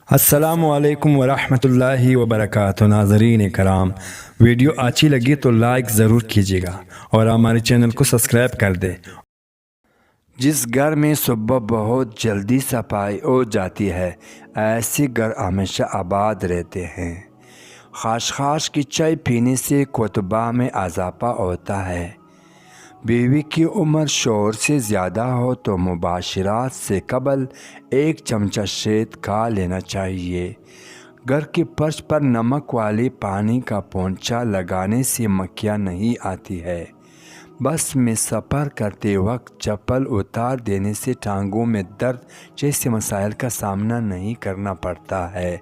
السلام علیکم ورحمۃ اللہ وبرکاتہ ناظرین کرام، ویڈیو اچھی لگی تو لائک ضرور کیجیے گا اور ہمارے چینل کو سبسکرائب کر دیں۔ جس گھر میں صبح بہت جلدی صفائی ہو جاتی ہے، ایسے گھر ہمیشہ آباد رہتے ہیں۔ خاص کی چائے پینے سے کتبہ میں اضافہ ہوتا ہے۔ بیوی کی عمر شوہر سے زیادہ ہو تو مباشرات سے قبل 1 چمچہ شہد کھا لینا چاہیے۔ گھر کے فرش پر نمک والے پانی کا پونچھا لگانے سے مکھیاں نہیں آتی ہے۔ بس میں سفر کرتے وقت چپل اتار دینے سے ٹانگوں میں درد جیسے مسائل کا سامنا نہیں کرنا پڑتا ہے۔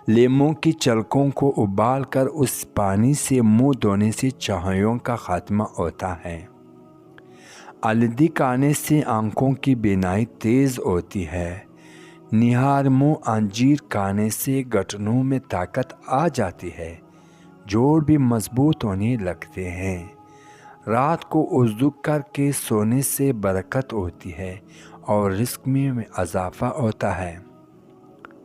لیموں کی چھلکوں کو ابال کر اس پانی سے منہ دھونے سے چھائیوں کا خاتمہ ہوتا ہے۔ ہلدی کھانے سے آنکھوں کی بینائی تیز ہوتی ہے۔ نہار منہ انجیر کھانے سے گھٹنوں میں طاقت آ جاتی ہے، جوڑ بھی مضبوط ہونے لگتے ہیں۔ رات کو وضو کر کے سونے سے برکت ہوتی ہے اور رزق میں اضافہ ہوتا ہے۔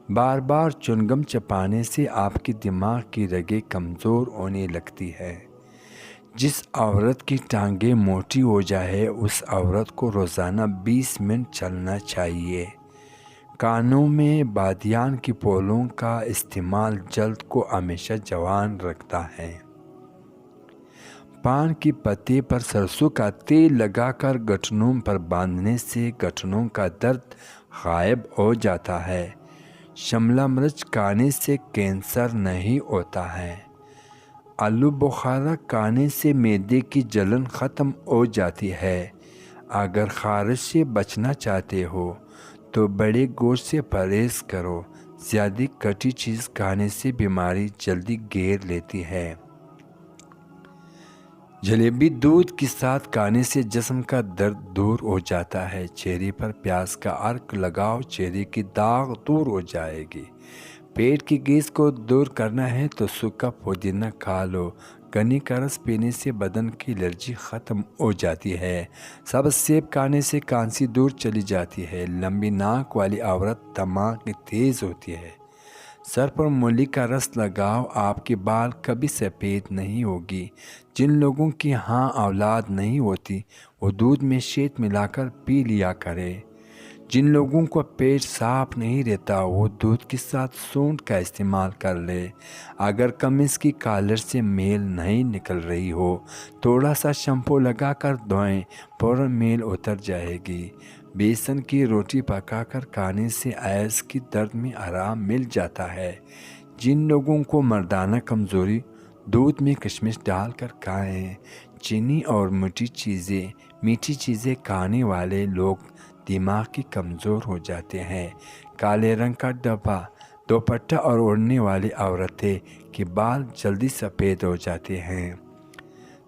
بار بار چنگم چبانے سے آپ کے دماغ کی رگیں کمزور ہونے لگتی ہے۔ جس عورت کی ٹانگیں موٹی ہو جائے اس عورت کو روزانہ 20 منٹ چلنا چاہیے۔ کانوں میں بادیان کے پھولوں کا استعمال جلد کو ہمیشہ جوان رکھتا ہے۔ پان کے پتے پر سرسوں کا تیل لگا کر گھٹنوں پر باندھنے سے گھٹنوں کا درد غائب ہو جاتا ہے۔ شملہ مرچ کھانے سے کینسر نہیں ہوتا ہے۔ آلو بخارا کھانے سے معدے کی جلن ختم ہو جاتی ہے۔ اگر خارش سے بچنا چاہتے ہو تو بڑے گوشت سے پرہیز کرو۔ زیادہ کھٹی چیز کھانے سے بیماری جلدی گھیر لیتی ہے۔ جلیبی دودھ کے ساتھ کھانے سے جسم کا درد دور ہو جاتا ہے۔ چہرے پر پیاز کا عرق لگاؤ، چہرے کی داغ دور ہو جائے گی۔ پیٹ کی گیس کو دور کرنا ہے تو سوکھا پودینہ کھا لو۔ گنے کا رس پینے سے بدن کی الرجی ختم ہو جاتی ہے۔ سبز سیب کھانے سے کھانسی دور چلی جاتی ہے۔ لمبی ناک والی عورت دماغ میں تیز ہوتی ہے۔ سر پر مولی کا رس لگاؤ، آپ کے بال کبھی سفید نہیں ہوگی۔ جن لوگوں کی ہاں اولاد نہیں ہوتی وہ دودھ میں شہد ملا کر پی لیا کرے۔ جن لوگوں کو پیٹ صاف نہیں رہتا وہ دودھ کے ساتھ سونڈ کا استعمال کر لے۔ اگر قمیص کی کالر سے میل نہیں نکل رہی ہو تھوڑا سا شیمپو لگا کر دھوئیں، فوراً میل اتر جائے گی۔ بیسن کی روٹی پکا کر کھانے سے حیض کی درد میں آرام مل جاتا ہے۔ جن لوگوں کو مردانہ کمزوری، دودھ میں کشمش ڈال کر کھائیں۔ چینی اور میٹھی چیزیں کھانے والے لوگ دماغ کی کمزور ہو جاتے ہیں۔ کالے رنگ کا دوپٹہ اور اوڑھنے والی عورتیں کے بال جلدی سفید ہو جاتے ہیں۔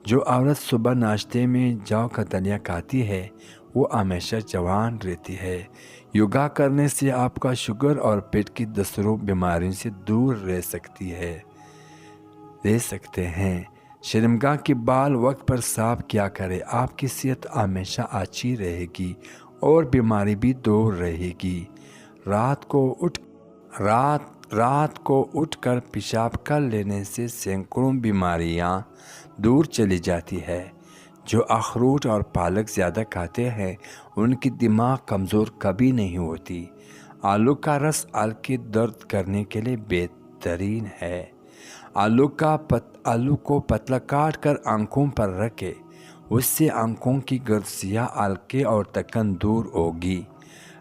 جو عورت صبح ناشتے میں جو کا دلیہ کھاتی ہے وہ ہمیشہ جوان رہتی ہے۔ یوگا کرنے سے آپ کا شوگر اور پیٹ کی دوسروں بیماریوں سے دور رہ سکتے ہیں۔ شرمگاہ کے بال وقت پر صاف کیا کرے، آپ کی صحت ہمیشہ اچھی رہے گی اور بیماری بھی دور رہے گی۔ رات کو اٹھ کر پیشاب کر لینے سے سینکڑوں بیماریاں دور چلی جاتی ہے۔ جو اخروٹ اور پالک زیادہ کھاتے ہیں ان کی دماغ کمزور کبھی نہیں ہوتی۔ آلو کا رس ہلکے درد کرنے کے لیے بہترین ہے۔ آلو کو پتلا کاٹ کر آنکھوں پر رکھے، اس سے آنکھوں کی گرد سیاہ ہلکے اور تکن دور ہوگی۔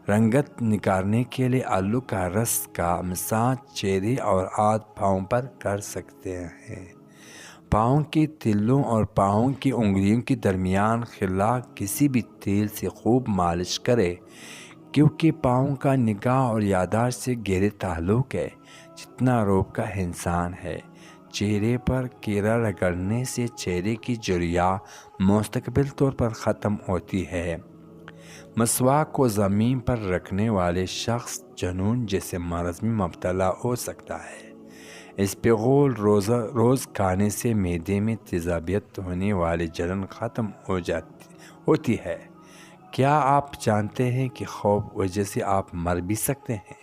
رنگت نکالنے کے لیے آلو کا رس کا مساج چہرے اور ہاتھ پاؤں پر کر سکتے ہیں۔ پاؤں کے تلوں اور پاؤں کی انگلیوں کے درمیان خلا کسی بھی تیل سے خوب مالش کرے، کیونکہ پاؤں کا نگاہ اور یادداشت سے گہرے تعلق ہے جتنا روب کا انسان ہے۔ چہرے پر کیرا رگڑنے سے چہرے کی جھریاں مستقبل طور پر ختم ہوتی ہے۔ مسواک کو زمین پر رکھنے والے شخص جنون جیسے مرض میں مبتلا ہو سکتا ہے۔ اسپغول روز کھانے سے معدے میں تیزابیت ہونے والی جلن ختم ہوتی ہے۔ کیا آپ جانتے ہیں کہ خوف وجہ سے آپ مر بھی سکتے ہیں؟